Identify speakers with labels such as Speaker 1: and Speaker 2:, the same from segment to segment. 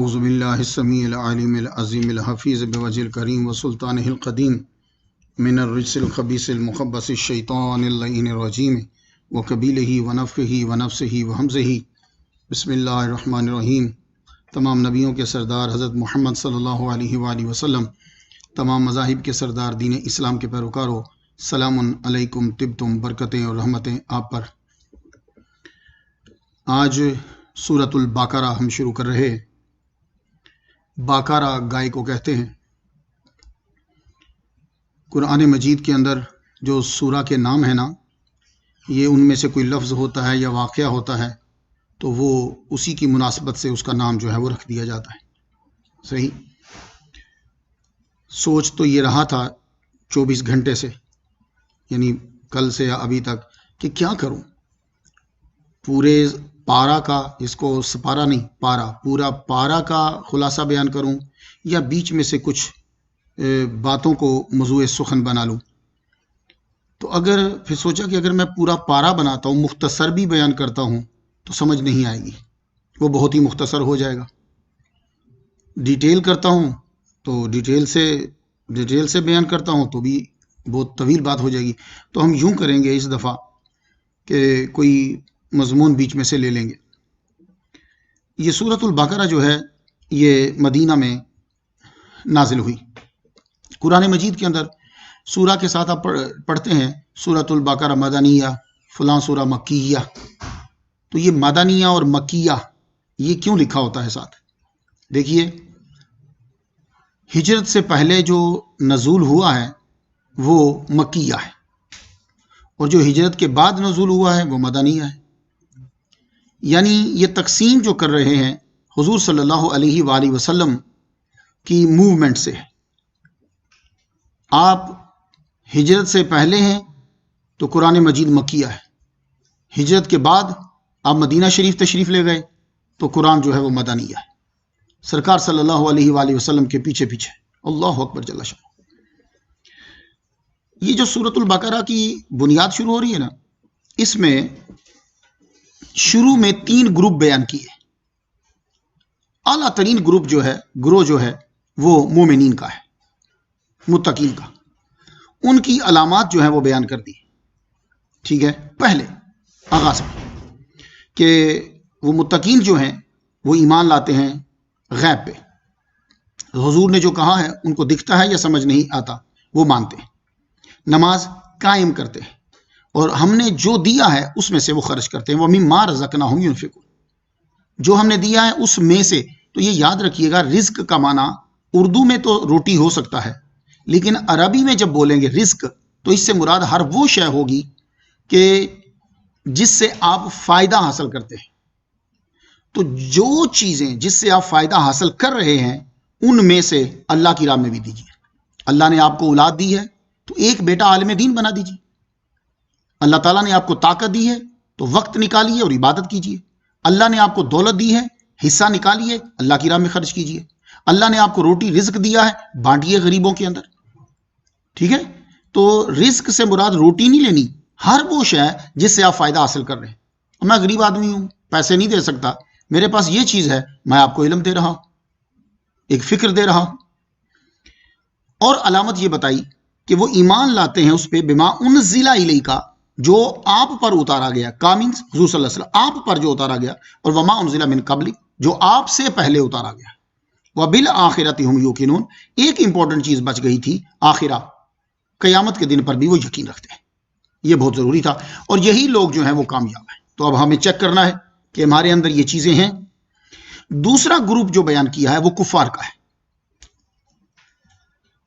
Speaker 1: اعوذ باللہ السمیع العلیم العظیم الحفیظ بوجہ الکریم وسلطانہ القدیم من الرجس الخبیث المخبث الشیطان اللعین الرجیم وقبیلہ ونفخہ ونفسہ وہمزہ۔ بسم اللہ الرحمن الرحیم۔ تمام نبیوں کے سردار حضرت محمد صلی اللہ علیہ وآلہ وسلم، تمام مذاہب کے سردار دین اسلام کے پیروکاروں، سلام علیکم، طبتم، برکتیں اور رحمتیں آپ پر۔ آج سورۃ البقرہ ہم شروع کر رہے ہیں۔ باقارہ گائے کو کہتے ہیں۔ قرآن مجید کے اندر جو سورہ کے نام ہیں نا، یہ ان میں سے کوئی لفظ ہوتا ہے یا واقعہ ہوتا ہے تو وہ اسی کی مناسبت سے اس کا نام جو ہے وہ رکھ دیا جاتا ہے۔ صحیح سوچ تو یہ رہا تھا 24 گھنٹے سے، یعنی کل سے یا ابھی تک، کہ کیا کروں، پورے پارا کا، اس کو سپارہ نہیں پارا، پورا پارا کا خلاصہ بیان کروں یا بیچ میں سے کچھ باتوں کو موضوع سخن بنا لوں۔ تو پھر سوچا کہ اگر میں پورا پارا بناتا ہوں، مختصر بھی بیان کرتا ہوں تو سمجھ نہیں آئے گی، وہ بہت ہی مختصر ہو جائے گا۔ ڈیٹیل کرتا ہوں تو ڈیٹیل سے بیان کرتا ہوں تو بھی بہت طویل بات ہو جائے گی۔ تو ہم یوں کریں گے اس دفعہ کہ کوئی مضمون بیچ میں سے لے لیں گے۔ یہ سورۃ البقرہ جو ہے یہ مدینہ میں نازل ہوئی۔ قرآن مجید کے اندر سورہ کے ساتھ آپ پڑھتے ہیں سورۃ البقرہ مدنیہ، فلاں سورہ مکیہ، تو یہ مدنیہ اور مکیہ یہ کیوں لکھا ہوتا ہے ساتھ؟ دیکھیے، ہجرت سے پہلے جو نزول ہوا ہے وہ مکیہ ہے، اور جو ہجرت کے بعد نزول ہوا ہے وہ مدنیہ ہے۔ یعنی یہ تقسیم جو کر رہے ہیں حضور صلی اللہ علیہ وآلہ وسلم کی موومنٹ سے ہے۔ آپ ہجرت سے پہلے ہیں تو قرآن مجید مکیہ ہے، ہجرت کے بعد آپ مدینہ شریف تشریف لے گئے تو قرآن جو ہے وہ مدنیہ ہے، سرکار صلی اللہ علیہ وآلہ وسلم کے پیچھے پیچھے۔ اللہ اکبر جل شانہ۔ یہ جو سورۃ البقرہ کی بنیاد شروع ہو رہی ہے نا، اس میں شروع میں 3 گروپ بیان کیے۔ اعلیٰ ترین گروہ جو ہے وہ مومنین کا ہے، متقین کا۔ ان کی علامات جو ہیں وہ بیان کر دی، ٹھیک ہے، پہلے آغاز میں، کہ وہ متقین جو ہیں وہ ایمان لاتے ہیں غیب پہ، حضور نے جو کہا ہے ان کو دکھتا ہے یا سمجھ نہیں آتا، وہ مانتے ہیں، نماز قائم کرتے ہیں، اور ہم نے جو دیا ہے اس میں سے وہ خرچ کرتے ہیں۔ وَمِمَّا رَزَقْنَاهُمْ يُنْفِقُونَ، جو ہم نے دیا ہے اس میں سے۔ تو یہ یاد رکھیے گا، رزق کا معنی اردو میں تو روٹی ہو سکتا ہے، لیکن عربی میں جب بولیں گے رزق تو اس سے مراد ہر وہ شے ہوگی کہ جس سے آپ فائدہ حاصل کرتے ہیں۔ تو جو چیزیں جس سے آپ فائدہ حاصل کر رہے ہیں ان میں سے اللہ کی راہ میں بھی دیجیے۔ اللہ نے آپ کو اولاد دی ہے تو ایک بیٹا عالم دین بنا دیجیے۔ اللہ تعالیٰ نے آپ کو طاقت دی ہے تو وقت نکالیے اور عبادت کیجیے۔ اللہ نے آپ کو دولت دی ہے، حصہ نکالیے، اللہ کی راہ میں خرچ کیجیے۔ اللہ نے آپ کو روٹی رزق دیا ہے، بانٹیے غریبوں کے اندر، ٹھیک ہے۔ تو رزق سے مراد روٹی نہیں لینی، ہر وہ شے جس سے آپ فائدہ حاصل کر رہے ہیں۔ میں غریب آدمی ہوں، پیسے نہیں دے سکتا، میرے پاس یہ چیز ہے، میں آپ کو علم دے رہا ہوں، ایک فکر دے رہا ہوں۔ اور علامت یہ بتائی کہ وہ ایمان لاتے ہیں اس پہ بما انزل الیک، جو آپ پر اتارا گیا، کا مینس حضور صلی اللہ علیہ وسلم، آپ پر جو اتارا گیا، اور وما انزل من قبل، جو آپ سے پہلے اتارا گیا، وبالآخرۃ ہم یوقنون۔ ایک امپورٹنٹ چیز بچ گئی تھی، آخرہ، قیامت کے دن پر بھی وہ یقین رکھتے ہیں، یہ بہت ضروری تھا، اور یہی لوگ جو ہیں وہ کامیاب ہیں۔ تو اب ہمیں چیک کرنا ہے کہ ہمارے اندر یہ چیزیں ہیں۔ دوسرا گروپ جو بیان کیا ہے وہ کفار کا ہے۔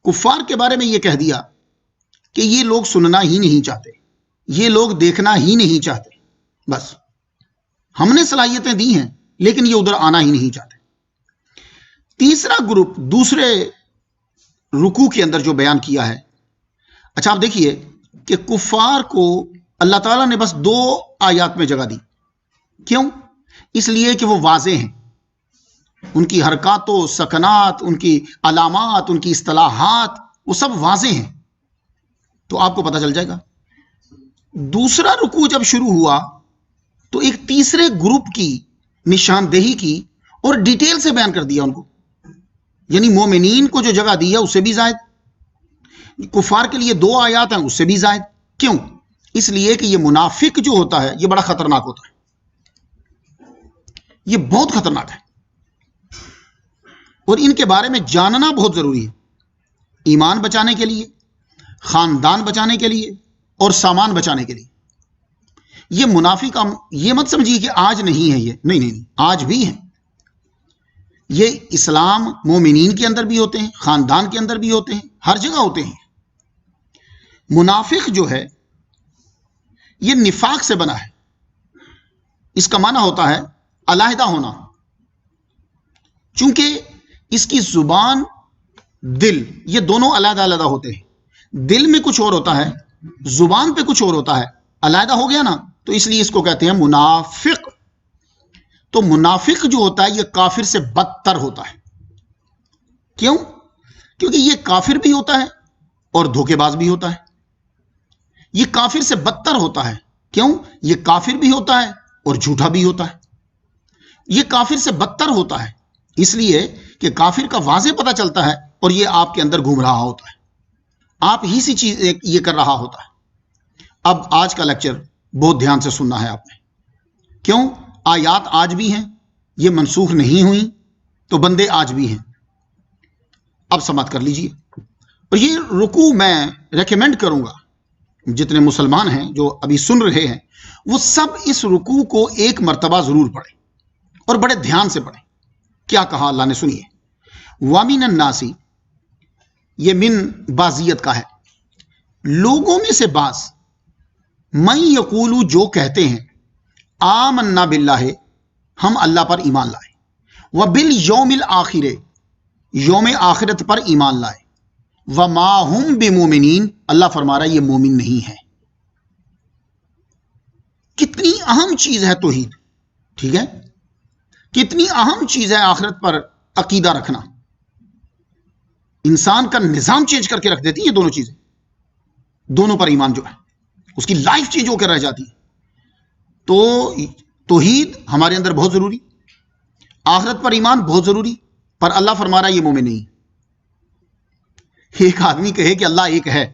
Speaker 1: کفار کے بارے میں یہ کہہ دیا کہ یہ لوگ سننا ہی نہیں چاہتے، یہ لوگ دیکھنا ہی نہیں چاہتے، بس ہم نے صلاحیتیں دی ہیں لیکن یہ ادھر آنا ہی نہیں چاہتے۔ تیسرا گروپ دوسرے رکوع کے اندر جو بیان کیا ہے، اچھا آپ دیکھیے کہ کفار کو اللہ تعالیٰ نے بس 2 آیات میں جگہ دی۔ کیوں؟ اس لیے کہ وہ واضح ہیں، ان کی حرکات و سکنات، ان کی علامات، ان کی اصطلاحات، وہ سب واضح ہیں، تو آپ کو پتہ چل جائے گا۔ دوسرا رکوع جب شروع ہوا تو ایک تیسرے گروپ کی نشاندہی کی اور ڈیٹیل سے بیان کر دیا ان کو، یعنی مومنین کو جو جگہ دی ہے اس سے بھی زائد، کفار کے لیے 2 آیات ہیں اس سے بھی زائد. کیوں؟ اس لیے کہ یہ منافق جو ہوتا ہے یہ بڑا خطرناک ہوتا ہے، یہ بہت خطرناک ہے، اور ان کے بارے میں جاننا بہت ضروری ہے، ایمان بچانے کے لیے، خاندان بچانے کے لیے، اور سامان بچانے کے لیے. یہ منافق یہ مت سمجھیے کہ آج نہیں ہے، یہ نہیں، آج بھی ہیں. یہ اسلام مومنین کے اندر بھی ہوتے ہیں، خاندان کے اندر بھی ہوتے ہیں، ہر جگہ ہوتے ہیں. منافق جو ہے یہ نفاق سے بنا ہے، اس کا معنی ہوتا ہے علیحدہ ہونا. چونکہ اس کی زبان، دل، یہ دونوں علیحدہ علیحدہ ہوتے ہیں. دل میں کچھ اور ہوتا ہے، زبان پہ کچھ اور ہوتا ہے، علیحدہ ہو گیا نا، تو اس لیے اس کو کہتے ہیں منافق. تو منافق جو ہوتا ہے یہ کافر سے بدتر ہوتا ہے. کیوں؟ کیونکہ یہ کافر بھی ہوتا ہے اور دھوکے باز بھی ہوتا ہے. یہ کافر سے بدتر ہوتا ہے. کیوں؟ یہ کافر بھی ہوتا ہے اور جھوٹا بھی ہوتا ہے. یہ کافر سے بدتر ہوتا ہے اس لیے کہ کافر کا واضح پتہ چلتا ہے اور یہ آپ کے اندر گھوم رہا ہوتا ہے، آپ ہی سی چیز یہ کر رہا ہوتا ہے. اب آج کا لیکچر بہت دھیان سے سننا ہے آپ نے. کیوں؟ آیات آج بھی ہیں، یہ منسوخ نہیں ہوئی، تو بندے آج بھی ہیں. اب سماعت کر لیجئے. اور یہ رکوع میں ریکمینڈ کروں گا جتنے مسلمان ہیں جو ابھی سن رہے ہیں وہ سب اس رکوع کو ایک مرتبہ ضرور پڑھیں اور بڑے دھیان سے پڑھیں. کیا کہا اللہ نے؟ سنیے. وَمِنَ النَّاسِ، یہ من بازیت کا ہے، لوگوں میں سے بعض، من یقولو، جو کہتے ہیں، آمنا باللہ، ہم اللہ پر ایمان لائے، وبالیوم الآخر، یوم آخرت پر ایمان لائے، وما ہم بمومنین، اللہ فرما رہا ہے یہ مومن نہیں ہے. کتنی اہم چیز ہے توحید، ٹھیک ہے؟ کتنی اہم چیز ہے آخرت پر عقیدہ رکھنا. انسان کا نظام چینج کر کے رکھ دیتی ہیں یہ دونوں چیزیں. دونوں پر ایمان جو ہے اس کی لائف چینج ہو کر رہ جاتی ہے. تو توحید ہمارے اندر بہت ضروری، آخرت پر ایمان بہت ضروری، پر اللہ فرما رہا ہے یہ مومن نہیں. ایک آدمی کہے کہ اللہ ایک ہے،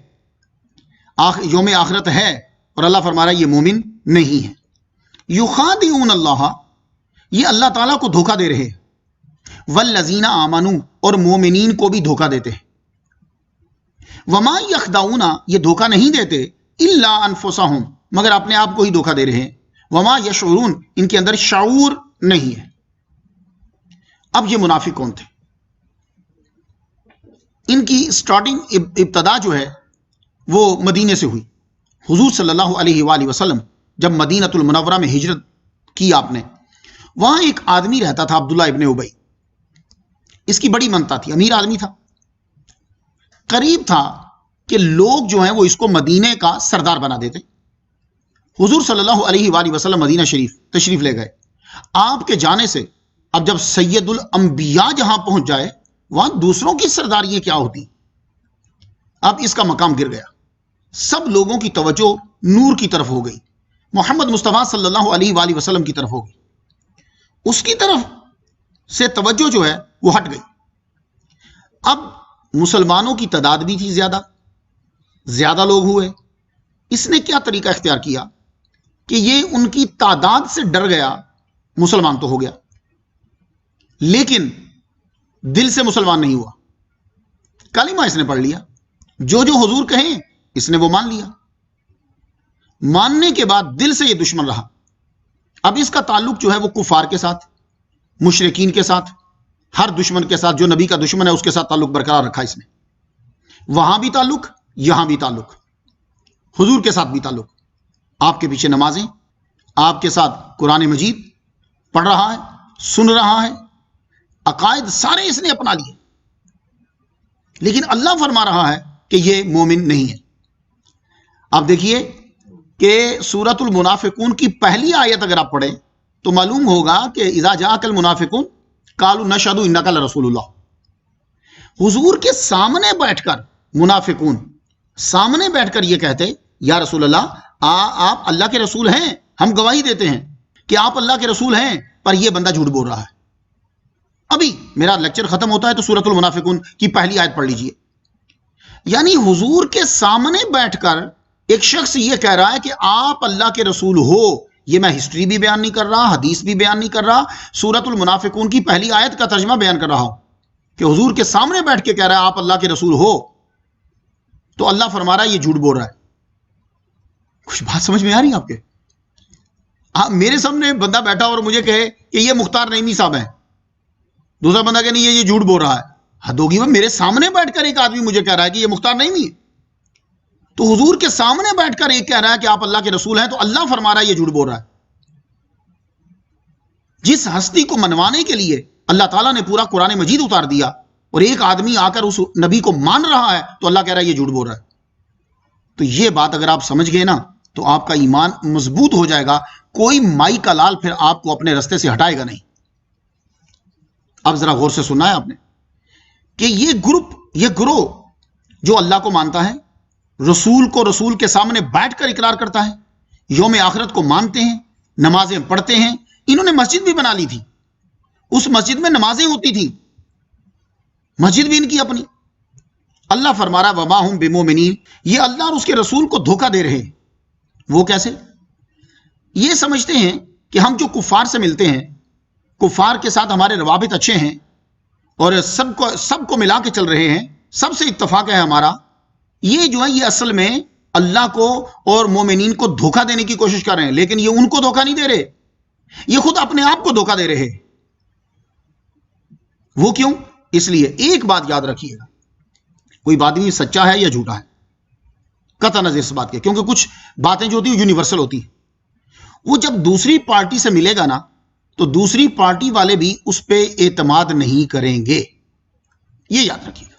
Speaker 1: یوم آخرت ہے، اور اللہ فرما رہا ہے یہ مومن نہیں ہے. یخادعون اللہ، یہ اللہ تعالیٰ کو دھوکہ دے رہے ہیں. والذین آمنوا، اور مومنین کو بھی دھوکہ دیتے ہیں. وما یخدعون، یہ دھوکہ نہیں دیتے، الا انفسہم، مگر اپنے آپ کو ہی دھوکہ دے رہے ہیں. وما یشعرون، ان کے اندر شعور نہیں ہے. اب یہ منافق کون تھے؟ ان کی سٹارٹنگ، ابتدا جو ہے وہ مدینے سے ہوئی. حضور صلی اللہ علیہ وآلہ وسلم جب مدینۃ المنورہ میں ہجرت کی آپ نے، وہاں ایک آدمی رہتا تھا عبداللہ ابن ابی. اس کی بڑی منتا تھی، امیر آدمی تھا، قریب تھا کہ لوگ جو ہیں وہ اس کو مدینے کا سردار بنا دیتے. حضور صلی اللہ علیہ وآلہ وسلم مدینہ شریف تشریف لے گئے. آپ کے جانے سے اب جب سید الانبیاء جہاں پہنچ جائے وہاں دوسروں کی سرداریاں کیا ہوتی. اب اس کا مقام گر گیا، سب لوگوں کی توجہ نور کی طرف ہو گئی، محمد مصطفیٰ صلی اللہ علیہ وآلہ وسلم کی طرف ہو گئی. اس کی طرف سے توجہ جو ہے وہ ہٹ گئی. اب مسلمانوں کی تعداد بھی تھی، زیادہ لوگ ہوئے. اس نے کیا طریقہ اختیار کیا کہ یہ ان کی تعداد سے ڈر گیا. مسلمان تو ہو گیا لیکن دل سے مسلمان نہیں ہوا. کلمہ اس نے پڑھ لیا، جو حضور کہیں اس نے وہ مان لیا. ماننے کے بعد دل سے یہ دشمن رہا. اب اس کا تعلق جو ہے وہ کفار کے ساتھ، مشرکین کے ساتھ، ہر دشمن کے ساتھ، جو نبی کا دشمن ہے اس کے ساتھ تعلق برقرار رکھا اس نے. وہاں بھی تعلق، یہاں بھی تعلق، حضور کے ساتھ بھی تعلق. آپ کے پیچھے نمازیں، آپ کے ساتھ قرآن مجید پڑھ رہا ہے، سن رہا ہے، عقائد سارے اس نے اپنا لیے. لیکن اللہ فرما رہا ہے کہ یہ مومن نہیں ہے. آپ دیکھیے کہ سورۃ المنافقون کی پہلی آیت اگر آپ پڑھیں تو معلوم ہوگا کہ اذا جاءک المنافقون قالوا نشهد انک لرسول اللہ. حضور کے سامنے بیٹھ کر منافقون سامنے بیٹھ کر یہ کہتے، یا رسول اللہ آپ اللہ کے رسول ہیں، ہم گواہی دیتے ہیں کہ آپ اللہ کے رسول ہیں، پر یہ بندہ جھوٹ بول رہا ہے. ابھی میرا لیکچر ختم ہوتا ہے تو سورۃ المنافقون کی پہلی آیت پڑھ لیجئے. یعنی حضور کے سامنے بیٹھ کر ایک شخص یہ کہہ رہا ہے کہ آپ اللہ کے رسول ہو. یہ میں ہسٹری بھی بیان نہیں کر رہا، حدیث بھی بیان نہیں کر رہا، سورۃ المنافقون کی پہلی آیت کا ترجمہ بیان کر رہا ہوں کہ حضور کے سامنے بیٹھ کے کہہ رہا ہے آپ اللہ کے رسول ہو. تو اللہ فرما رہا ہے یہ جھوٹ بول رہا ہے. کچھ بات سمجھ میں آ رہی ہے آپ کے؟ میرے سامنے بندہ بیٹھا اور مجھے کہے کہ یہ مختار نعیمی صاحب ہیں، دوسرا بندہ کہ نہیں یہ جھوٹ بول رہا ہے. حد ہوگی. وہ میرے سامنے بیٹھ کر ایک آدمی مجھے کہہ رہا ہے کہ یہ مختار نعیمی ہے. تو حضور کے سامنے بیٹھ کر ایک کہہ رہا ہے کہ آپ اللہ کے رسول ہیں، تو اللہ فرما رہا ہے یہ جھوٹ بول رہا ہے. جس ہستی کو منوانے کے لیے اللہ تعالیٰ نے پورا قرآن مجید اتار دیا اور ایک آدمی آ کر اس نبی کو مان رہا ہے تو اللہ کہہ رہا ہے یہ جھوٹ بول رہا ہے. تو یہ بات اگر آپ سمجھ گئے نا تو آپ کا ایمان مضبوط ہو جائے گا. کوئی مائی کا لال پھر آپ کو اپنے رستے سے ہٹائے گا نہیں. اب ذرا غور سے سننا ہے آپ نے کہ یہ گروہ جو اللہ کو مانتا ہے، رسول کو رسول کے سامنے بیٹھ کر اقرار کرتا ہے، یوم آخرت کو مانتے ہیں، نمازیں پڑھتے ہیں. انہوں نے مسجد بھی بنا لی تھی، اس مسجد میں نمازیں ہوتی تھیں، مسجد بھی ان کی اپنی. اللہ فرما رہا وما ہم بمومنین، یہ اللہ اور اس کے رسول کو دھوکہ دے رہے ہیں. وہ کیسے؟ یہ سمجھتے ہیں کہ ہم جو کفار سے ملتے ہیں، کفار کے ساتھ ہمارے روابط اچھے ہیں اور سب کو ملا کے چل رہے ہیں، سب سے اتفاق ہے ہمارا. یہ جو ہے یہ اصل میں اللہ کو اور مومنین کو دھوکہ دینے کی کوشش کر رہے ہیں، لیکن یہ ان کو دھوکہ نہیں دے رہے، یہ خود اپنے آپ کو دھوکہ دے رہے. وہ کیوں؟ اس لیے ایک بات یاد رکھیے گا، کوئی آدمی سچا ہے یا جھوٹا ہے قطع نظر اس بات کے، کیونکہ کچھ باتیں جو ہوتی ہیں یونیورسل ہوتی ہیں. وہ جب دوسری پارٹی سے ملے گا نا تو دوسری پارٹی والے بھی اس پہ اعتماد نہیں کریں گے. یہ یاد رکھیے گا.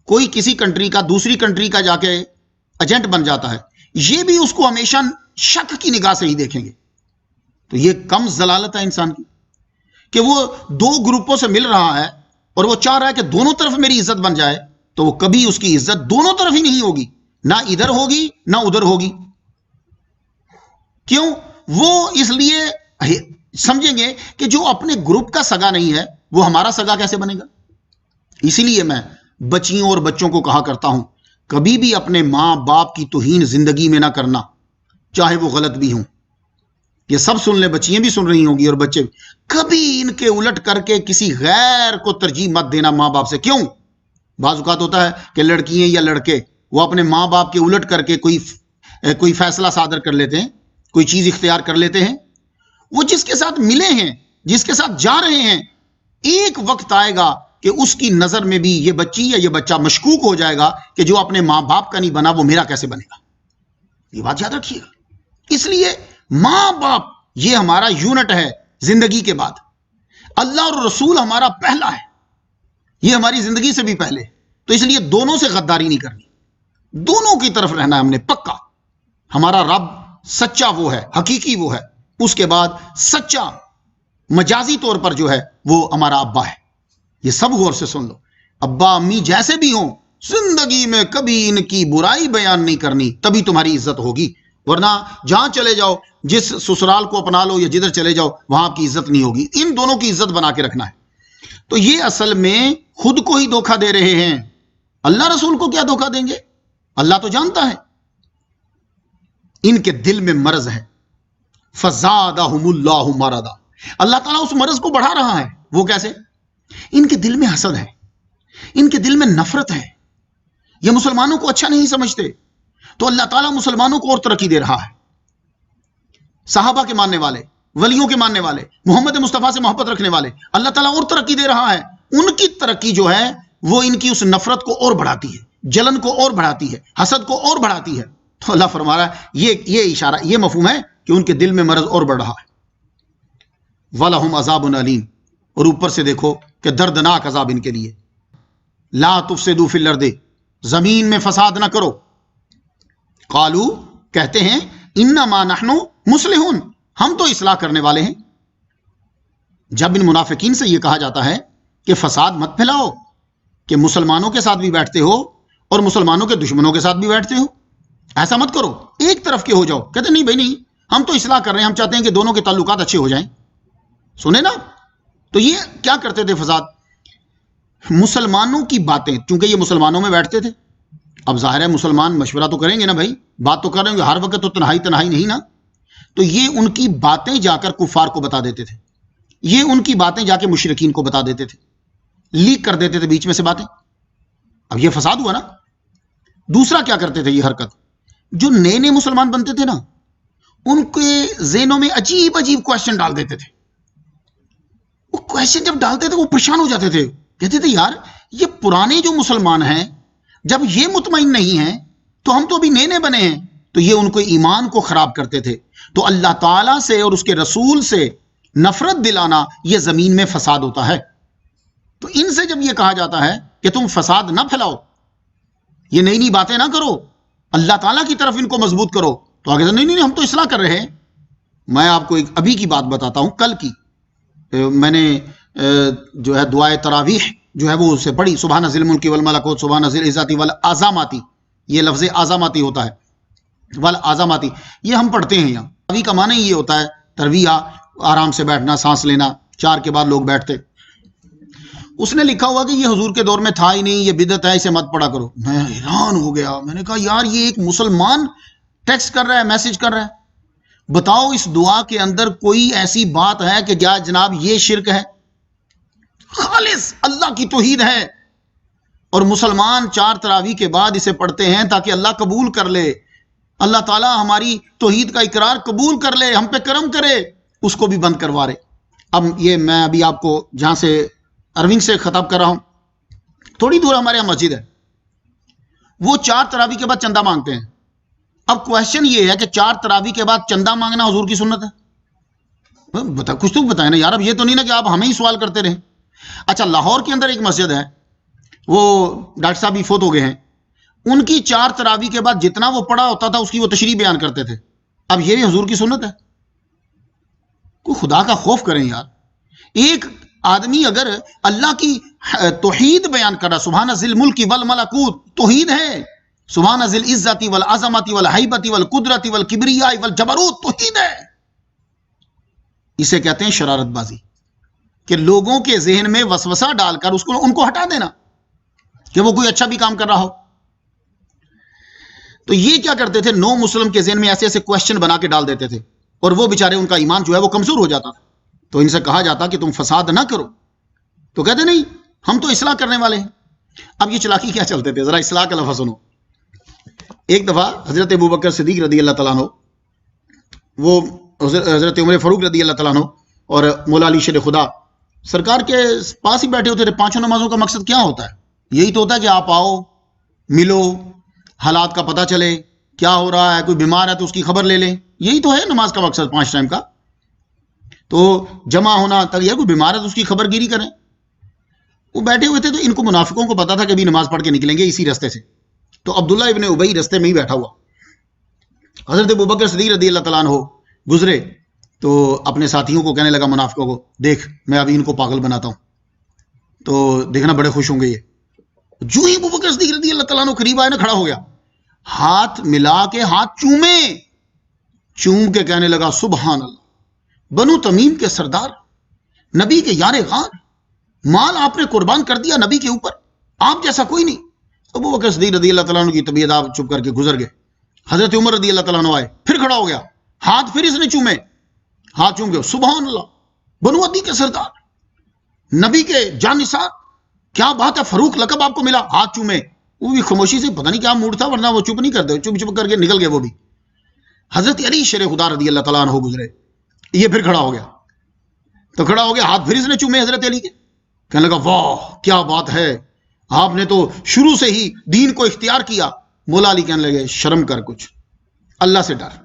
Speaker 1: کوئی کسی کنٹری کا دوسری کنٹری کا جا کے ایجنٹ بن جاتا ہے، یہ بھی اس کو ہمیشہ شک کی نگاہ سے ہی دیکھیں گے. تو یہ کم ضلالت ہے انسان کی کہ وہ دو گروپوں سے مل رہا ہے اور وہ چاہ رہا ہے کہ دونوں طرف میری عزت بن جائے، تو وہ کبھی اس کی عزت دونوں طرف ہی نہیں ہوگی، نہ ادھر ہوگی نہ ادھر ہوگی. کیوں؟ وہ اس لیے سمجھیں گے کہ جو اپنے گروپ کا سگا نہیں ہے وہ ہمارا سگا کیسے بنے گا. اسی لیے میں بچیوں اور بچوں کو کہا کرتا ہوں کبھی بھی اپنے ماں باپ کی توہین زندگی میں نہ کرنا، چاہے وہ غلط بھی ہوں. یہ سب سن لیں، بچیاں بھی سن رہی ہوں گی اور بچے بھی. کبھی ان کے الٹ کر کے کسی غیر کو ترجیح مت دینا ماں باپ سے. کیوں؟ بعض اوقات ہوتا ہے کہ لڑکیاں یا لڑکے وہ اپنے ماں باپ کے الٹ کر کے کوئی فیصلہ صادر کر لیتے ہیں، کوئی چیز اختیار کر لیتے ہیں. وہ جس کے ساتھ ملے ہیں، جس کے ساتھ جا رہے ہیں، ایک وقت آئے گا کہ اس کی نظر میں بھی یہ بچی یا یہ بچہ مشکوک ہو جائے گا کہ جو اپنے ماں باپ کا نہیں بنا وہ میرا کیسے بنے گا. یہ بات یاد رکھیے گا. اس لیے ماں باپ یہ ہمارا یونٹ ہے زندگی کے بعد. اللہ اور رسول ہمارا پہلا ہے، یہ ہماری زندگی سے بھی پہلے. تو اس لیے دونوں سے غداری نہیں کرنی، دونوں کی طرف رہنا ہے ہم نے پکا. ہمارا رب سچا وہ ہے، حقیقی وہ ہے، اس کے بعد سچا مجازی طور پر جو ہے وہ ہمارا ابا ہے. یہ سب غور سے سن لو. ابا امی جیسے بھی ہوں زندگی میں کبھی ان کی برائی بیان نہیں کرنی، تبھی تمہاری عزت ہوگی. ورنہ جہاں چلے جاؤ، جس سسرال کو اپنا لو یا جدھر چلے جاؤ، وہاں آپ کی عزت نہیں ہوگی. ان دونوں کی عزت بنا کے رکھنا ہے. تو یہ اصل میں خود کو ہی دھوکہ دے رہے ہیں. اللہ رسول کو کیا دھوکہ دیں گے؟ اللہ تو جانتا ہے. ان کے دل میں مرض ہے. فزادہم اللہ مرضا، اللہ تعالیٰ اس مرض کو بڑھا رہا ہے. وہ کیسے؟ ان کے دل میں حسد ہے، ان کے دل میں نفرت ہے، یہ مسلمانوں کو اچھا نہیں سمجھتے. تو اللہ تعالیٰ مسلمانوں کو اور ترقی دے رہا ہے. صحابہ کے ماننے والے، ولیوں کے ماننے والے، محمد مصطفیٰ سے محبت رکھنے والے، اللہ تعالیٰ اور ترقی دے رہا ہے. ان کی ترقی جو ہے وہ ان کی اس نفرت کو اور بڑھاتی ہے، جلن کو اور بڑھاتی ہے، حسد کو اور بڑھاتی ہے. تو اللہ فرما رہا ہے یہ اشارہ، یہ مفہوم ہے کہ ان کے دل میں مرض اور بڑھ رہا ہے. وَلَهُمْ عَذَابٌ أَلِيمٌ، اور اوپر سے دیکھو کہ دردناک عذاب ان کے لیے. لا تفسدوا فی الارض، زمین میں فساد نہ کرو. قالوا، کہتے ہیں، انما نحن مصلحون، ہم تو اصلاح کرنے والے ہیں. جب ان منافقین سے یہ کہا جاتا ہے کہ فساد مت پھیلاؤ، کہ مسلمانوں کے ساتھ بھی بیٹھتے ہو اور مسلمانوں کے دشمنوں کے ساتھ بھی بیٹھتے ہو، ایسا مت کرو، ایک طرف کے ہو جاؤ. کہتے نہیں بھائی نہیں، ہم تو اصلاح کر رہے ہیں، ہم چاہتے ہیں کہ دونوں کے تعلقات اچھے ہو جائیں. سنیں نا، تو یہ کیا کرتے تھے فساد؟ مسلمانوں کی باتیں، چونکہ یہ مسلمانوں میں بیٹھتے تھے، اب ظاہر ہے مسلمان مشورہ تو کریں گے نا بھائی، بات تو کر رہے ہوں گے، ہر وقت تو تنہائی نہیں نا، تو یہ ان کی باتیں جا کر کفار کو بتا دیتے تھے، یہ ان کی باتیں جا کے مشرکین کو بتا دیتے تھے، لیک کر دیتے تھے بیچ میں سے باتیں. اب یہ فساد ہوا نا. دوسرا کیا کرتے تھے یہ حرکت، جو نئے نئے مسلمان بنتے تھے نا، ان کے ذہنوں میں عجیب عجیب کوشچن ڈال دیتے تھے. وہ کوشچن جب ڈالتے تھے وہ پریشان ہو جاتے تھے، کہتے تھے یار یہ پرانے جو مسلمان ہیں جب یہ مطمئن نہیں ہیں تو ہم تو ابھی نئے نئے بنے ہیں. تو یہ ان کو ایمان کو خراب کرتے تھے. تو اللہ تعالیٰ سے اور اس کے رسول سے نفرت دلانا یہ زمین میں فساد ہوتا ہے. تو ان سے جب یہ کہا جاتا ہے کہ تم فساد نہ پھیلاؤ، یہ نئی نئی باتیں نہ کرو، اللہ تعالیٰ کی طرف ان کو مضبوط کرو، تو آگے نہیں ہم تو اصلاح کر رہے ہیں. میں آپ کو ایک ابھی کی بات بتاتا ہوں، کل کی میں نے جو ہے دعائے تراویح جو ہے وہ اسے پڑھی، سبحان ذی الملک والملکوت سبحان ذی العزت والعظمت، یہ لفظ عظمتی ہوتا ہے، والعظمت یہ ہم پڑھتے ہیں یہاں. تراویح کا معنی یہ ہوتا ہے ترویہ، آرام سے بیٹھنا، سانس لینا، 4 کے بعد لوگ بیٹھتے. اس نے لکھا ہوا کہ یہ حضور کے دور میں تھا ہی نہیں، یہ بدعت ہے، اسے مت پڑھا کرو. میں حیران ہو گیا، میں نے کہا یار یہ ایک مسلمان ٹیکسٹ کر رہا ہے، میسج کر رہا ہے، بتاؤ اس دعا کے اندر کوئی ایسی بات ہے کہ جناب یہ شرک ہے؟ خالص اللہ کی توحید ہے، اور مسلمان 4 تراویح کے بعد اسے پڑھتے ہیں تاکہ اللہ قبول کر لے، اللہ تعالیٰ ہماری توحید کا اقرار قبول کر لے، ہم پہ کرم کرے. اس کو بھی بند کروا رہے. اب یہ میں ابھی آپ کو جہاں سے ارونگ سے خطاب کر رہا ہوں، تھوڑی دور ہمارے یہاں مسجد ہے، وہ 4 تراویح کے بعد چندہ مانگتے ہیں. اب کوشچن یہ ہے کہ 4 تراویح کے بعد چندہ مانگنا حضور کی سنت ہے؟ کچھ تو بتائیں نا یار، اب یہ تو نہیں نا کہ آپ ہمیں ہی سوال کرتے رہیں. اچھا لاہور کے اندر ایک مسجد ہے، وہ ڈاکٹر صاحب بھی فوت ہو گئے ہیں، ان کی 4 تراویح کے بعد جتنا وہ پڑھا ہوتا تھا اس کی وہ تشریح بیان کرتے تھے. اب یہ بھی حضور کی سنت ہے؟ کوئی خدا کا خوف کریں یار. ایک آدمی اگر اللہ کی توحید بیان کر رہا، سبحان ذی الملک والملکوت توحید ہے، سبحان ذی العزت والعظمت والہیبت والقدرت والکبریاء والجبروت توحید ہے، اسے کہتے ہیں شرارت بازی، کہ لوگوں کے ذہن میں وسوسہ ڈال کر ان کو ہٹا دینا کہ وہ کوئی اچھا بھی کام کر رہا ہو. تو یہ کیا کرتے تھے، نو مسلم کے ذہن میں ایسے ایسے کوشچن بنا کے ڈال دیتے تھے، اور وہ بیچارے ان کا ایمان جو ہے وہ کمزور ہو جاتا تھا. تو ان سے کہا جاتا کہ تم فساد نہ کرو، تو کہتے نہیں ہم تو اصلاح کرنے والے ہیں. اب یہ چلاکی کیا چلتے تھے، ذرا اصلاح کا لفظ سنو. ایک دفعہ حضرت ابوبکر صدیق رضی اللہ تعالیٰ عنہ، وہ حضرت عمر فاروق رضی اللہ تعالیٰ عنہ اور مولا علی شیر خدا سرکار کے پاس ہی بیٹھے ہوتے تھے. 5 نمازوں کا مقصد کیا ہوتا ہے؟ یہی تو ہوتا ہے کہ آپ آؤ، ملو، حالات کا پتہ چلے، کیا ہو رہا ہے، کوئی بیمار ہے تو اس کی خبر لے لیں. یہی تو ہے نماز کا مقصد 5 ٹائم کا. تو جمع ہونا تک یہ کوئی بیمار ہے تو اس کی خبر گیری کریں. وہ بیٹھے ہوئے تھے تو ان کو منافقوں کو پتا تھا کہ ابھی نماز پڑھ کے نکلیں گے اسی رستے سے. تو عبداللہ ابن ابی رستے میں ہی بیٹھا ہوا. حضرت ابوبکر صدیق رضی اللہ تعالیٰ عنہ گزرے تو اپنے ساتھیوں کو کہنے لگا، منافقوں کو، دیکھ میں ابھی ان کو پاگل بناتا ہوں، تو دیکھنا بڑے خوش ہوں گے. یہ جو ہی ابوبکر صدیق رضی اللہ تعالیٰ عنہ قریب آئے نا، کھڑا ہو گیا، ہاتھ ملا کے ہاتھ چوم کے کہنے لگا، سبحان اللہ، بنو تمیم کے سردار، نبی کے یار غار، مال آپ نے قربان کر دیا نبی کے اوپر، آپ جیسا کوئی نہیں. ابوبکر صدیق رضی اللہ تعالیٰ عنہ کی طبیعت آپ چپ کر کے گزر گئے. حضرت عمر رضی اللہ تعالیٰ عنہ آئے، پھر کھڑا ہو گیا، ہاتھ پھر اس نے چومے، ہاتھ چوم گئے، سبحان اللہ، بنو عدی کے سردار، نبی کے جانثار، کیا بات ہے، فاروق لقب آپ کو ملا، ہاتھ چومے. وہ بھی خاموشی سے، پتہ نہیں کیا موڈ تھا، ورنہ وہ چپ نہیں کرتے، چپ کر کے نکل گئے وہ بھی. حضرت علی شیر خدا رضی اللہ تعالیٰ عنہ گزرے، یہ پھر کھڑا ہو گیا، تو کھڑا ہو گیا، ہاتھ پھر اس نے چومے حضرت علی کے، کہنے لگا واہ کیا بات ہے، آپ نے تو شروع سے ہی دین کو اختیار کیا. مولا علی کہنے لگے، شرم کر، کچھ اللہ سے ڈر،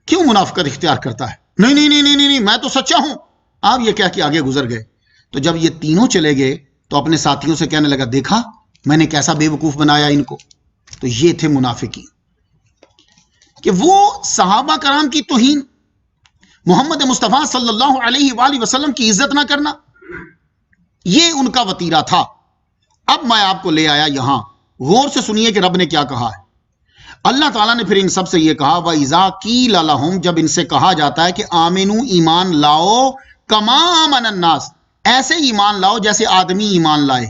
Speaker 1: کیوں منافقت اختیار کرتا ہے؟ نہیں میں تو سچا ہوں. آپ یہ کہہ کے آگے گزر گئے. تو جب یہ تینوں چلے گئے تو اپنے ساتھیوں سے کہنے لگا، دیکھا میں نے کیسا بے وقوف بنایا ان کو. تو یہ تھے منافقین، کہ وہ صحابہ کرام کی توہین، محمد مصطفیٰ صلی اللہ علیہ وآلہ وسلم کی عزت نہ کرنا، یہ ان کا وتیرہ تھا. اب میں آپ کو لے آیا یہاں، غور سے سنیے کہ رب نے کیا کہا ہے. اللہ تعالیٰ نے پھر ان سب سے یہ کہا، وَإِذَا قِيلَ لَهُمْ، جب ان سے کہا جاتا ہے کہ آمنو ایمان لاؤ، کما آمن الناس، ایسے ایمان لاؤ جیسے آدمی ایمان لائے.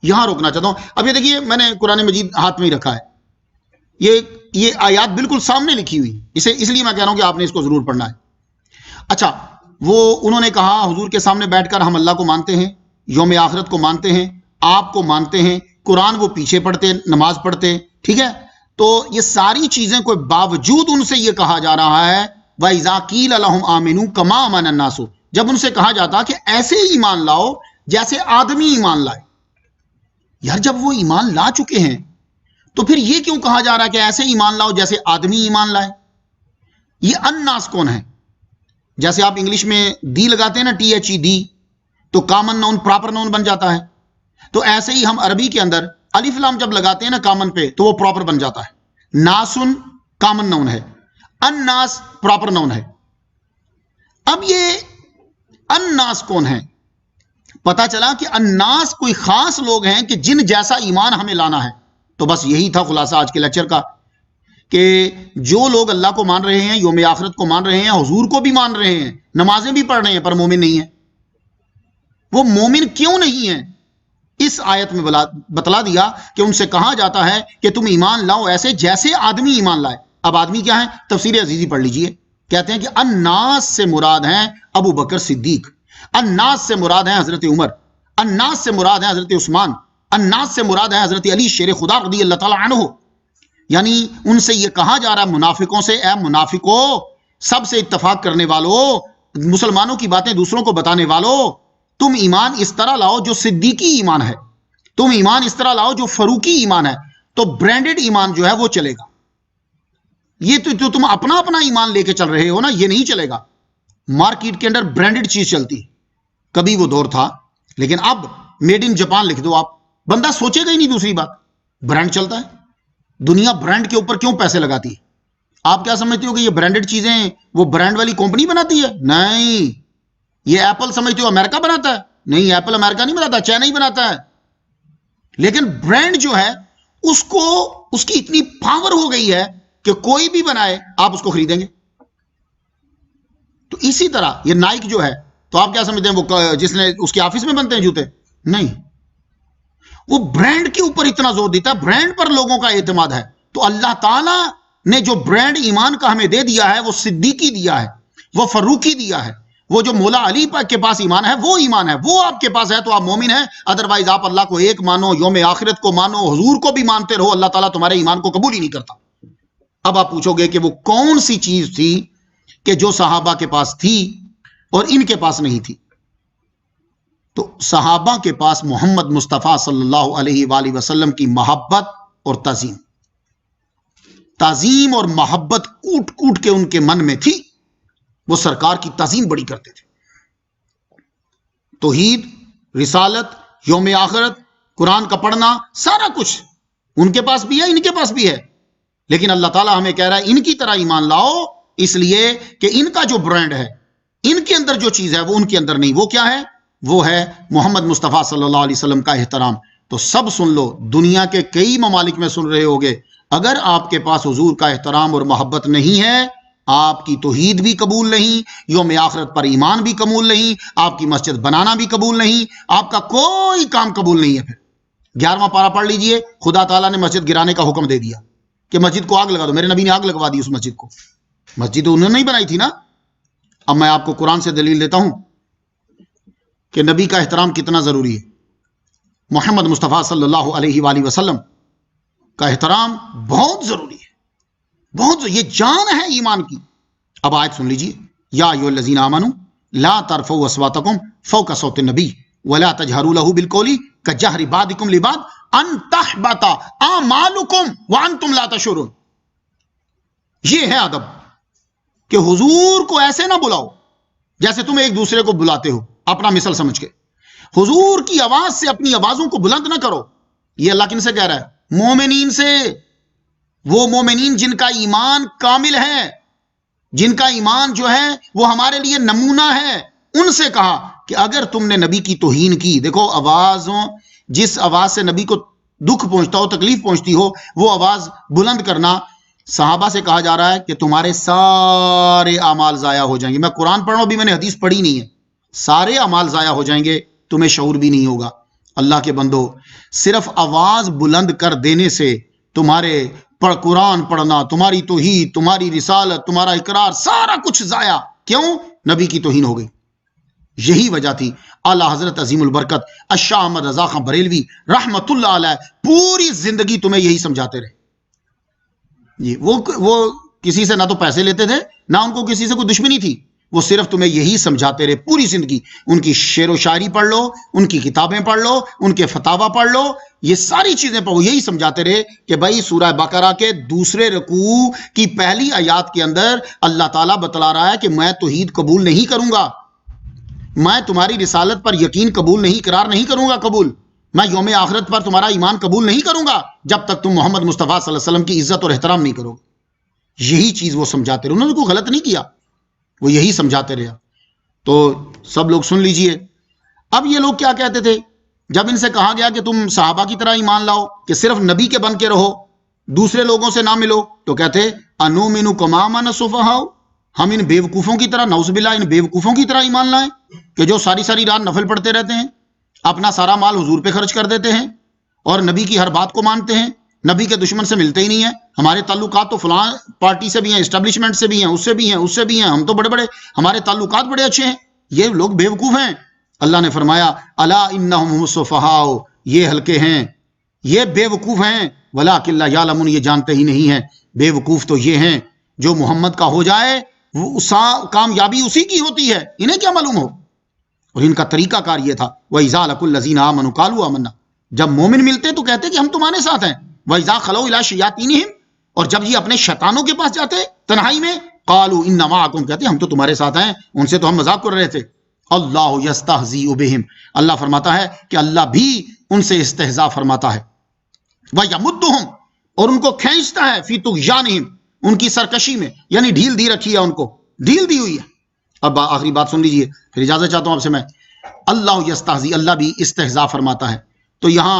Speaker 1: یہاں روکنا چاہتا ہوں. اب یہ دیکھیے میں نے قرآن مجید ہاتھ میں ہی رکھا ہے، یہ آیات بالکل سامنے لکھی ہوئی، اس لیے میں کہہ رہا ہوں کہ آپ نے اس کو ضرور پڑھنا ہے. اچھا، وہ انہوں نے کہا حضور کے سامنے بیٹھ کر ہم اللہ کو مانتے ہیں، یوم آخرت کو مانتے ہیں، آپ کو مانتے ہیں. قرآن وہ پیچھے پڑھتے، نماز پڑھتے، ٹھیک ہے. تو یہ ساری چیزیں کوئی باوجود ان سے یہ کہا جا رہا ہے وَإِذَا قِيلَ لَهُمْ آمِنُوا كَمَا آمَنَ النَّاسُ، جب ان سے کہا جاتا کہ ایسے ایمان لاؤ جیسے آدمی ایمان لائے. یار جب وہ ایمان لا چکے ہیں تو پھر یہ کیوں کہا جا رہا ہے کہ ایسے ایمان لاؤ جیسے آدمی ایمان لائے؟ یہ الناس کون ہے؟ جیسے آپ انگلش میں دی لگاتے ہیں نا، THED، تو کامن ناؤن پراپر ناؤن بن جاتا ہے. تو ایسے ہی ہم عربی کے اندر الف لام جب لگاتے ہیں نا کامن پہ تو وہ پراپر بن جاتا ہے. ناسن کامن ناؤن ہے، الناس پراپر ناؤن ہے. اب یہ الناس کون ہے؟ پتا چلا کہ الناس کوئی خاص لوگ ہیں کہ جن جیسا ایمان ہمیں لانا ہے. تو بس یہی تھا خلاصہ آج کے لیکچر کا، کہ جو لوگ اللہ کو مان رہے ہیں، یوم آخرت کو مان رہے ہیں، حضور کو بھی مان رہے ہیں، نمازیں بھی پڑھ رہے ہیں، پر مومن نہیں ہیں. وہ مومن کیوں نہیں ہیں؟ اس آیت میں بتلا دیا کہ ان سے کہا جاتا ہے کہ تم ایمان لاؤ ایسے جیسے آدمی ایمان لائے. اب آدمی کیا ہے؟ تفسیر عزیزی پڑھ لیجئے. کہتے ہیں کہ الناس سے مراد ہیں ابو بکر صدیق، الناس سے مراد ہیں حضرت عمر، الناس سے مراد ہیں حضرت عثمان، الناس سے مراد ہیں حضرت علی شیر خدا رضی اللہ تعالی عنہ. یعنی ان سے یہ کہا جا رہا ہے منافقوں سے، اے منافقو، سب سے اتفاق کرنے والو، مسلمانوں کی باتیں دوسروں کو بتانے والو، تم ایمان اس طرح لاؤ جو صدیقی ایمان ہے، تم ایمان اس طرح لاؤ جو فروقی ایمان ہے. تو برانڈڈ ایمان جو ہے وہ چلے گا. یہ تو تم اپنا ایمان لے کے چل رہے ہو نا، یہ نہیں چلے گا. مارکیٹ کے اندر برانڈڈ چیز چلتی، کبھی وہ دور تھا، لیکن اب میڈ ان جاپان لکھ دو آپ، بندہ سوچے گا ہی نہیں. دوسری بات، برانڈ چلتا ہے. دنیا برانڈ کے اوپر کیوں پیسے لگاتی ہے؟ آپ کیا سمجھتے ہو کہ یہ برانڈڈ چیزیں وہ برانڈ والی کمپنی بناتی ہے؟ نہیں. یہ ایپل سمجھتے ہو امریکہ بناتا ہے؟ نہیں، ایپل امریکہ نہیں بناتا، چائنا ہی بناتا ہے. لیکن برانڈ جو ہے اس کی اتنی پاور ہو گئی ہے کہ کوئی بھی بنائے آپ اس کو خریدیں گے. تو اسی طرح یہ نائک جو ہے، تو آپ کیا سمجھتے ہیں وہ جس نے اس کے آفس میں بنتے ہیں جوتے؟ نہیں. وہ برانڈ کے اوپر اتنا زور دیتا ہے، برانڈ پر لوگوں کا اعتماد ہے. تو اللہ تعالیٰ نے جو برانڈ ایمان کا ہمیں دے دیا ہے وہ صدیقی دیا ہے، وہ فروقی دیا ہے. وہ جو مولا علی کے پاس ایمان ہے وہ ایمان ہے، وہ آپ کے پاس ہے تو آپ مومن ہیں. ادروائز آپ اللہ کو ایک مانو، یوم آخرت کو مانو، حضور کو بھی مانتے رہو، اللہ تعالیٰ تمہارے ایمان کو قبول ہی نہیں کرتا. اب آپ پوچھو گے کہ وہ کون سی چیز تھی کہ جو صحابہ کے پاس تھی اور ان کے پاس نہیں تھی؟ تو صحابہ کے پاس محمد مصطفیٰ صلی اللہ علیہ وآلہ وسلم کی محبت اور تعظیم اور محبت کوٹ کوٹ کے ان کے من میں تھی. وہ سرکار کی تعظیم بڑی کرتے تھے. توحید، رسالت، یوم آخرت، قرآن کا پڑھنا، سارا کچھ ان کے پاس بھی ہے، ان کے پاس بھی ہے. لیکن اللہ تعالیٰ ہمیں کہہ رہا ہے ان کی طرح ایمان لاؤ، اس لیے کہ ان کا جو برانڈ ہے، ان کے اندر جو چیز ہے وہ ان کے اندر نہیں. وہ کیا ہے؟ وہ ہے محمد مصطفیٰ صلی اللہ علیہ وسلم کا احترام. تو سب سن لو، دنیا کے کئی ممالک میں سن رہے ہوگے، اگر آپ کے پاس حضور کا احترام اور محبت نہیں ہے، آپ کی توحید بھی قبول نہیں، یوم آخرت پر ایمان بھی قبول نہیں، آپ کی مسجد بنانا بھی قبول نہیں، آپ کا کوئی کام قبول نہیں ہے. پھر 11واں پارہ پڑھ لیجئے. خدا تعالیٰ نے مسجد گرانے کا حکم دے دیا کہ مسجد کو آگ لگا دو. میرے نبی نے آگ لگوا دی اس مسجد کو. مسجد انہوں نے نہیں بنائی تھی نا. اب میں آپ کو قرآن سے دلیل دیتا ہوں کہ نبی کا احترام کتنا ضروری ہے. محمد مصطفیٰ صلی اللہ علیہ وآلہ وسلم کا احترام بہت ضروری ہے، بہت یہ جان ہے ایمان کی. اب آیت سن لیجیے. یا ایھا الذین آمنوا لا ترفعوا اصواتکم فوق صوت النبی ولا تجہروا لہ بالقول کجہر بعضکم لبعض ان تحبط اعمالکم وانتم لا تشعرون. یہ ہے ادب کہ حضور کو ایسے نہ بلاؤ جیسے تم ایک دوسرے کو بلاتے ہو اپنا مثل سمجھ کے. حضور کی آواز سے اپنی آوازوں کو بلند نہ کرو. یہ اللہ کن سے کہہ رہا ہے؟ مومنین سے. وہ مومنین جن کا ایمان کامل ہے، جن کا ایمان جو ہے وہ ہمارے لیے نمونہ ہے، ان سے کہا کہ اگر تم نے نبی کی توہین کی، دیکھو آوازوں، جس آواز سے نبی کو دکھ پہنچتا ہو، تکلیف پہنچتی ہو، وہ آواز بلند کرنا. صحابہ سے کہا جا رہا ہے کہ تمہارے سارے اعمال ضائع ہو جائیں گے. میں قرآن پڑھ رہا ہوں، ابھی میں نے حدیث پڑھی نہیں ہے. سارے اعمال ضائع ہو جائیں گے، تمہیں شعور بھی نہیں ہوگا۔ اللہ کے بندو، صرف آواز بلند کر دینے سے تمہارے قرآن پڑھنا، تمہاری توحید، تمہاری رسالت، تمہارا اقرار، سارا کچھ ضائع۔ کیوں؟ نبی کی توہین ہو گئی۔ یہی وجہ تھی اعلیٰ حضرت عظیم البرکت الشاہ احمد رضا خان بریلوی رحمت اللہ علیہ پوری زندگی تمہیں یہی سمجھاتے رہے۔ جی وہ کسی سے نہ تو پیسے لیتے تھے، نہ ان کو کسی سے کوئی دشمنی تھی، وہ صرف تمہیں یہی سمجھاتے رہے پوری زندگی۔ ان کی شعر و شاعری پڑھ لو، ان کی کتابیں پڑھ لو، ان کے فتاوی پڑھ لو، یہ ساری چیزیں پڑھو، یہی سمجھاتے رہے کہ بھائی سورہ بقرہ کے دوسرے رکوع کی پہلی آیات کے اندر اللہ تعالیٰ بتلا رہا ہے کہ میں توحید قبول نہیں کروں گا، میں تمہاری رسالت پر یقین قبول نہیں، اقرار نہیں کروں گا قبول، میں یوم آخرت پر تمہارا ایمان قبول نہیں کروں گا جب تک تم محمد مصطفیٰ صلی اللہ علیہ وسلم کی عزت اور احترام نہیں کرو۔ یہی چیز وہ سمجھاتے رہے، انہوں نے کوئی غلط نہیں کیا، وہ یہی سمجھاتے رہے۔ تو سب لوگ سن لیجئے۔ اب یہ لوگ کیا کہتے تھے جب ان سے کہا گیا کہ تم صحابہ کی طرح ایمان لاؤ، کہ صرف نبی کے بن کے رہو، دوسرے لوگوں سے نہ ملو، تو کہتے انؤمن کما آمن السفہاء، ہم ان بیوقوفوں کی طرح، نعوذ باللہ، ان بیوقوفوں کی طرح ایمان لائیں کہ جو ساری ساری رات نفل پڑھتے رہتے ہیں، اپنا سارا مال حضور پہ خرچ کر دیتے ہیں اور نبی کی ہر بات کو مانتے ہیں، نبی کے دشمن سے ملتے ہی نہیں ہیں، ہمارے تعلقات تو فلاں پارٹی سے بھی ہیں، اسٹیبلشمنٹ سے بھی ہیں، اس سے بھی ہیں، اس سے بھی ہیں، ہم تو بڑے بڑے، ہمارے تعلقات بڑے اچھے ہیں۔ یہ لوگ بیوقوف ہیں۔ اللہ نے فرمایا الا انہم هم السفہاء، یہ ہلکے ہیں، یہ بیوقوف ہیں، ولکن لا یعلمون، یہ جانتے ہی نہیں ہیں۔ بیوقوف تو یہ ہیں جو محمد کا ہو جائے وہ کامیابی اسی کی ہوتی ہے، انہیں کیا معلوم ہو۔ اور ان کا طریقہ کار یہ تھا وَإِذَا لَقُوا الَّذِينَ آمَنُوا قَالُوا آمَنَّا، جب مومن ملتے تو کہتے کہ ہم تمہارے ساتھ ہیں۔ وَإِذَا خَلَوْا إِلَىٰ شَيَاطِينِهِمْ، اور جب یہ اپنے شیطانوں کے پاس جاتے تنہائی میں، قَالُوا إِنَّا مَعَكُمْ، کہتے ہم تو تمہارے ساتھ ہیں، ان سے تو ہم مذاق کر رہے تھے۔ اللہ یستہزئ بہم، اللہ فرماتا ہے کہ اللہ بھی ان سے استہزاء فرماتا ہے۔ وَیَمُدُّهُمْ، اور ان کو کھینچتا ہے، فی طغیانہم، ان کی سرکشی میں، یعنی ڈھیل دی رکھی ہے، ان کو ڈھیل دی ہوئی ہے۔ اب آخری بات سن لیجئے، پھر اجازت چاہتا ہوں آپ سے میں۔ اللہ یستہزئ، اللہ بھی استہزاء فرماتا ہے۔ تو یہاں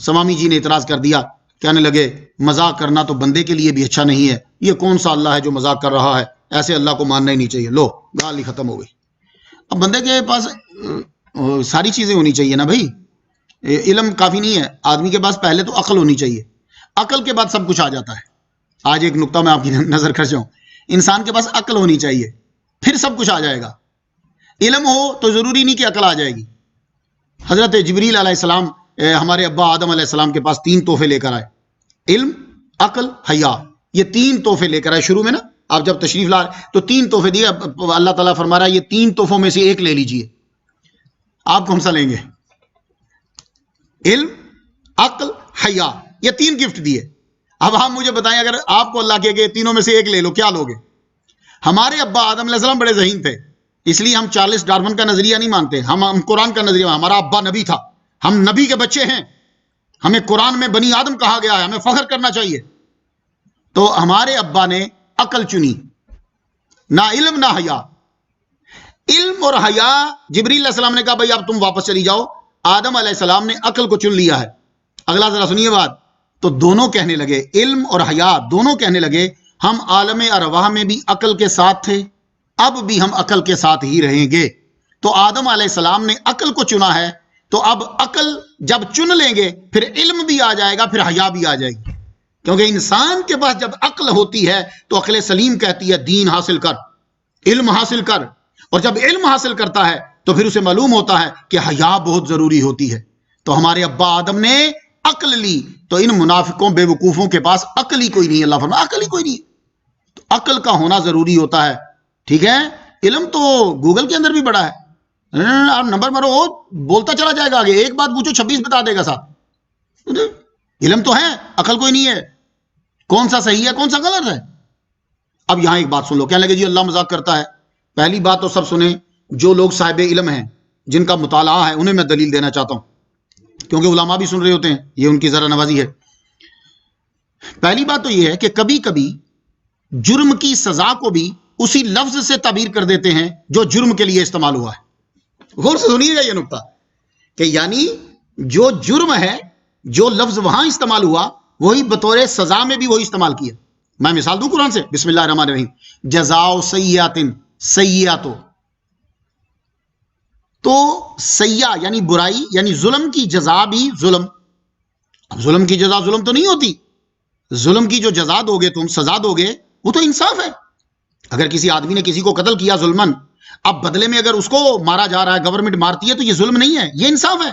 Speaker 1: سوامی جی نے اعتراض کر دیا، کہنے لگے مذاق کرنا تو بندے کے لیے بھی اچھا نہیں ہے، یہ کون سا اللہ ہے جو مذاق کر رہا ہے، ایسے اللہ کو ماننا ہی نہیں چاہیے۔ لو گال ہی ختم ہو گئی۔ اب بندے کے پاس ساری چیزیں ہونی چاہیے نا بھائی، علم کافی نہیں ہے، آدمی کے پاس پہلے تو عقل ہونی چاہیے، عقل کے بعد سب کچھ آ جاتا ہے۔ آج ایک نقطہ میں آپ کی نظر کر جاؤں، انسان کے پاس عقل ہونی چاہیے، پھر سب کچھ آ جائے گا۔ علم ہو تو ضروری نہیں کہ عقل آ جائے گی۔ حضرت جبریل علیہ السلام ہمارے ابا آدم علیہ السلام کے پاس 3 تحفے لے کر آئے، علم، عقل، حیا، یہ 3 تحفے لے کر آئے شروع میں نا، آپ جب تشریف لا تو 3 تحفے دیے، اللہ تعالیٰ فرما رہا ہے یہ 3 تحفوں میں سے ایک لے لیجئے، آپ کون سا لیں گے؟ علم، عقل، حیا، یہ 3 گفٹ دیے۔ اب آپ مجھے بتائیں اگر آپ کو اللہ کہے کہ تینوں میں سے ایک لے لو، کیا لوگے؟ ہمارے ابا آدم علیہ السلام بڑے ذہین تھے، اس لیے ہم چارلس ڈارون کا نظریہ نہیں مانتے، ہم قرآن کا نظریہ، ہمارا ابا نبی تھا، ہم نبی کے بچے ہیں، ہمیں قرآن میں بنی آدم کہا گیا ہے، ہمیں فخر کرنا چاہیے۔ تو ہمارے ابا نے عقل چنی، نہ علم نہ حیا۔ علم اور حیا، جبریل علیہ السلام نے کہا بھائی اب تم واپس چلی جاؤ، آدم علیہ السلام نے عقل کو چن لیا ہے۔ اگلا ذرا سنیے بات، تو دونوں کہنے لگے، علم اور حیا دونوں کہنے لگے ہم عالم ارواح میں بھی عقل کے ساتھ تھے، اب بھی ہم عقل کے ساتھ ہی رہیں گے۔ تو آدم علیہ السلام نے عقل کو چنا ہے، تو اب عقل جب چن لیں گے پھر علم بھی آ جائے گا، پھر حیا بھی آ جائے گی، کیونکہ انسان کے پاس جب عقل ہوتی ہے تو عقل سلیم کہتی ہے دین حاصل کر، علم حاصل کر، اور جب علم حاصل کرتا ہے تو پھر اسے معلوم ہوتا ہے کہ حیا بہت ضروری ہوتی ہے۔ تو ہمارے ابا آدم نے عقل لی، تو ان منافقوں بے وقوفوں کے پاس عقل ہی کوئی نہیں، اللہ فرمایا عقل ہی کوئی نہیں، تو عقل کا ہونا ضروری ہوتا ہے۔ ٹھیک ہے، علم تو گوگل کے اندر بھی بڑا ہے، آپ نمبر مرو بولتا چلا جائے گا، آگے ایک بات پوچھو 26 بتا دے گا ساتھ۔ علم تو ہے، عقل کوئی نہیں ہے، کون سا صحیح ہے کون سا غلط ہے۔ اب یہاں ایک بات سن لو، کہنے لگے جی اللہ مذاق کرتا ہے۔ پہلی بات تو سب سنیں، جو لوگ صاحب علم ہیں، جن کا مطالعہ ہے، انہیں میں دلیل دینا چاہتا ہوں، کیونکہ علماء بھی سن رہے ہوتے ہیں، یہ ان کی ذرا نوازی ہے۔ پہلی بات تو یہ ہے کہ کبھی کبھی جرم کی سزا کو بھی اسی لفظ سے تعبیر کر دیتے ہیں جو جرم کے لیے استعمال ہوا ہے۔ غور سے سنیے گا یہ نقطہ، کہ یعنی جو جرم ہے، جو لفظ وہاں استعمال ہوا، وہی بطور سزا میں بھی وہی استعمال کیا۔ میں مثال دوں قرآن سے، بسم اللہ الرحمن الرحیم، جزاء سیئۃ، سیئۃ تو سیاح یعنی برائی یعنی ظلم کی جزا بھی ظلم. اب ظلم کی جزا ظلم تو نہیں ہوتی. ظلم کی جو جزا دو گے تم، سزا دو گے، وہ تو انصاف ہے. اگر کسی آدمی نے کسی کو قتل کیا ظلمن، اب بدلے میں اگر اس کو مارا جا رہا ہے، گورنمنٹ مارتی ہے، تو یہ ظلم نہیں ہے، یہ انصاف ہے.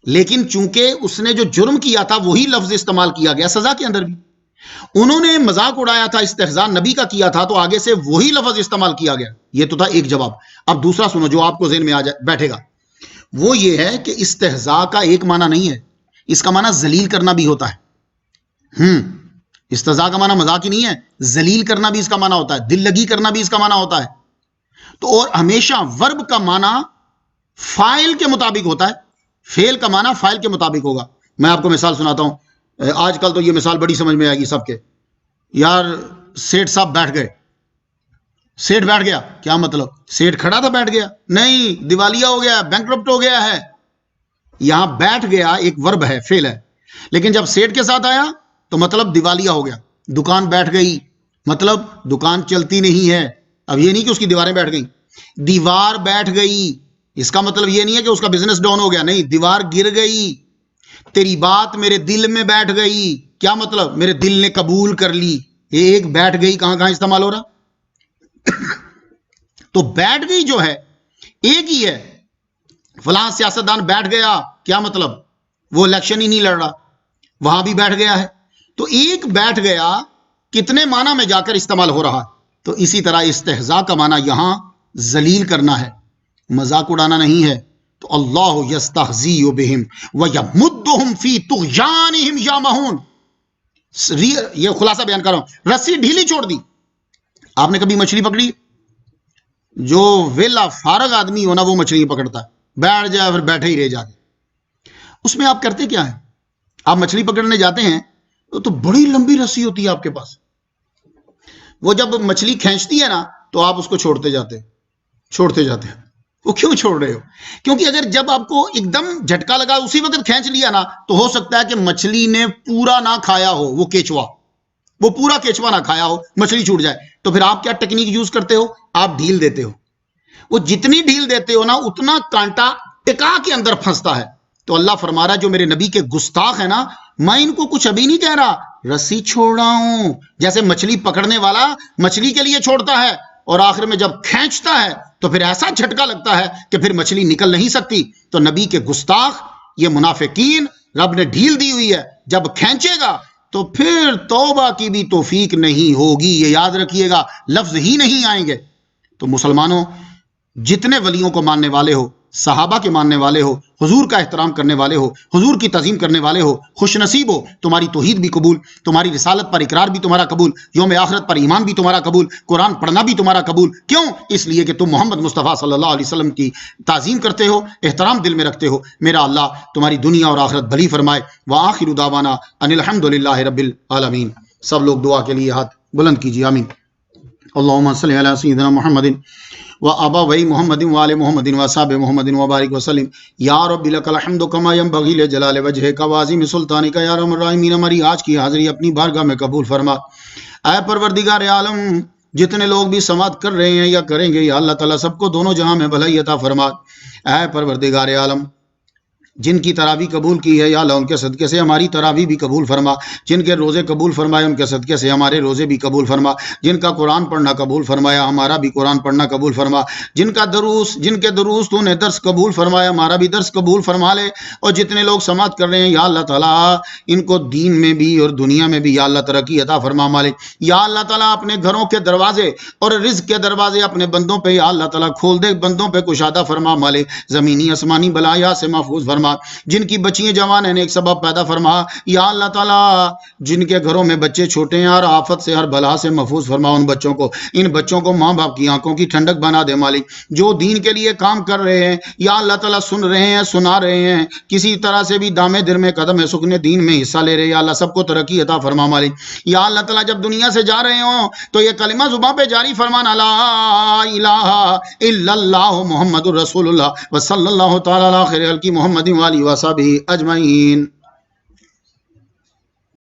Speaker 1: لیکن چونکہ اس نے جو جرم کیا تھا وہی لفظ استعمال کیا گیا سزا کے اندر بھی. انہوں نے مذاق اڑایا تھا، استہزاء نبی کا کیا تھا، تو آگے سے وہی لفظ استعمال کیا گیا. یہ تو تھا ایک جواب. اب دوسرا سنو جو آپ کو ذہن میں آ جائے بیٹھے گا. وہ یہ ہے کہ استہزاء کا ایک معنی نہیں ہے، اس کا معنی ذلیل کرنا بھی ہوتا ہے. استہزاء کا معنی مذاق ہی نہیں ہے، ذلیل کرنا بھی اس کا معنی ہوتا ہے، دل لگی کرنا بھی اس کا معنی ہوتا ہے. تو اور ہمیشہ ورب کا معنی فاعل کے مطابق ہوتا ہے، فعل کا معنی فاعل کے مطابق ہوگا. میں آپ کو مثال سناتا ہوں. آج کل تو یہ مثال بڑی سمجھ میں آئے گی سب کے. یار سیٹھ صاحب بیٹھ گئے. سیٹھ بیٹھ گیا، کیا مطلب؟ سیٹھ کھڑا تھا بیٹھ گیا؟ نہیں، دیوالیہ ہو گیا، بینکرپٹ ہو گیا ہے. یہاں بیٹھ گیا ایک ورب ہے، فعل ہے. لیکن جب سیٹھ کے ساتھ آیا تو مطلب دیوالیہ ہو گیا. دکان بیٹھ گئی مطلب دکان چلتی نہیں ہے. اب یہ نہیں کہ اس کی دیواریں بیٹھ گئی، دیوار بیٹھ گئی. اس کا مطلب یہ نہیں ہے کہ اس کا بزنس ڈاؤن ہو گیا، نہیں، دیوار گر گئی. تیری بات میرے دل میں بیٹھ گئی، کیا مطلب؟ میرے دل نے قبول کر لی. یہ ایک بیٹھ گئی کہاں کہاں استعمال ہو رہا. تو بیٹھ گئی جو ہے ایک ہی ہے. فلاں سیاستدان بیٹھ گیا، کیا مطلب؟ وہ الیکشن ہی نہیں لڑ رہا، وہاں بھی بیٹھ گیا ہے. تو ایک بیٹھ گیا کتنے معنی میں جا کر استعمال ہو رہا. تو اسی طرح استہزاء کا معنی یہاں ذلیل کرنا ہے، مذاق اڑانا نہیں ہے. تو اللہ یستہزی بہم ویمدہم فی طغیانہم یعمہون. یہ خلاصہ بیان کر رہا ہوں. رسی ڈھیلی چھوڑ دی. آپ نے کبھی مچھلی پکڑی؟ جو ویلا فارغ آدمی ہونا وہ مچھلی پکڑتا ہے، بیٹھ جائے پھر بیٹھے ہی رہ جاتے. اس میں آپ کرتے کیا ہیں؟ آپ مچھلی پکڑنے جاتے ہیں تو بڑی لمبی رسی ہوتی ہے آپ کے پاس. وہ جب مچھلی کھینچتی ہے نا تو آپ اس کو چھوڑتے جاتے ہیں. وہ کیوں چھوڑ رہے ہو؟ کیونکہ اگر جب آپ کو ایک دم جھٹکا لگا اسی وقت کھینچ لیا نا تو ہو سکتا ہے کہ مچھلی نے پورا نہ کھایا ہو، وہ پورا کیچوا نہ کھایا ہو، مچھلی چھوٹ جائے. تو پھر آپ کیا ٹیکنیک یوز کرتے ہو؟ آپ ڈھیل دیتے ہو. وہ جتنی ڈھیل دیتے ہو نا اتنا کانٹا ٹکا کے اندر پھنستا ہے. تو اللہ فرما رہا ہے جو میرے نبی کے گستاخ ہیں نا، میں ان کو کچھ ابھی نہیں کہہ رہا، رسی چھوڑ رہا ہوں. جیسے مچھلی پکڑنے والا مچھلی کے لیے چھوڑتا ہے اور آخر میں جب کھینچتا ہے تو پھر ایسا جھٹکا لگتا ہے کہ پھر مچھلی نکل نہیں سکتی. تو نبی کے گستاخ یہ منافقین رب نے ڈھیل دی ہوئی ہے، جب کھینچے گا تو پھر توبہ کی بھی توفیق نہیں ہوگی. یہ یاد رکھیے گا، لفظ ہی نہیں آئیں گے. تو مسلمانوں جتنے ولیوں کو ماننے والے ہو، صحابہ کے ماننے والے ہو، حضور کا احترام کرنے والے ہو، حضور کی تعظیم کرنے والے ہو، خوش نصیب ہو. تمہاری توحید بھی قبول، تمہاری رسالت پر اقرار بھی تمہارا قبول، یوم آخرت پر ایمان بھی تمہارا قبول، قرآن پڑھنا بھی تمہارا قبول. کیوں؟ اس لیے کہ تم محمد مصطفیٰ صلی اللہ علیہ وسلم کی تعظیم کرتے ہو، احترام دل میں رکھتے ہو. میرا اللہ تمہاری دنیا اور آخرت بھلی فرمائے. وآخر دعوانا ان الحمد للہ رب العالمین. سب لوگ دعا کے لیے ہاتھ بلند کیجیے، آمین. اللہم صلی علی سیدنا محمد وابوی محمد وآل محمد واصحاب محمد وبارک وسلم. یا رب لک الحمد کما ینبغی لجلال وجہک وعظیم سلطانک. یا ارحم الراحمین ہماری آج کی حاضری اپنی بارگاہ میں قبول فرما. اے پروردگار عالم، جتنے لوگ بھی سماعت کر رہے ہیں یا کریں گے، یا اللہ تعالیٰ سب کو دونوں جہاں میں بھلائی عطا فرما. اے پروردگار عالم، جن کی تراویح قبول کی ہے یا اللہ ان کے صدقے سے ہماری تراویح بھی قبول فرما. جن کے روزے قبول فرمائے ان کے صدقے سے ہمارے روزے بھی قبول فرما. جن کا قرآن پڑھنا قبول فرمایا ہمارا بھی قرآن پڑھنا قبول فرما. جن کے دروس تو نے درس قبول فرمایا ہمارا بھی درس قبول فرما لے. اور جتنے لوگ سماعت کر رہے ہیں یا اللہ تعالیٰ ان کو دین میں بھی اور دنیا میں بھی یا اللہ ترقی عطا فرما مالک. یا اللہ تعالیٰ اپنے گھروں کے دروازے اور رزق کے دروازے اپنے بندوں پہ یا اللہ تعالیٰ کھول دے، بندوں پہ کشادہ فرما مالک. زمینی آسمانی بلایا سے محفوظ فرما. جن کی بچیاں جوان ہیں نیک سبب پیدا فرما. یا اللہ تعالیٰ جن کے گھروں میں بچے چھوٹے ہیں ہر آفت سے ہر بلا سے محفوظ فرما. ان بچوں کو ماں باپ کی آنکھوں کی ٹھنڈک بنا دے مالک. جو دین کے لیے کام کر رہے ہیں یا اللہ تعالیٰ سن رہے ہیں سنا رہے ہیں، کسی طرح سے بھی دامے در میں قدم ہے سکنے دین میں حصہ لے رہے ہیں، یا اللہ سب کو ترقی عطا فرما مالک. یا اللہ تعالیٰ جب دنیا سے جا رہے ہوں تو یہ کلمہ زبان پہ جاری فرمانا لا الہ الا اللہ محمد الرسول اللہ وصلی اللہ تعالیٰ علی خیر خلقہ محمد وآلہ وصحبہ اجمعین.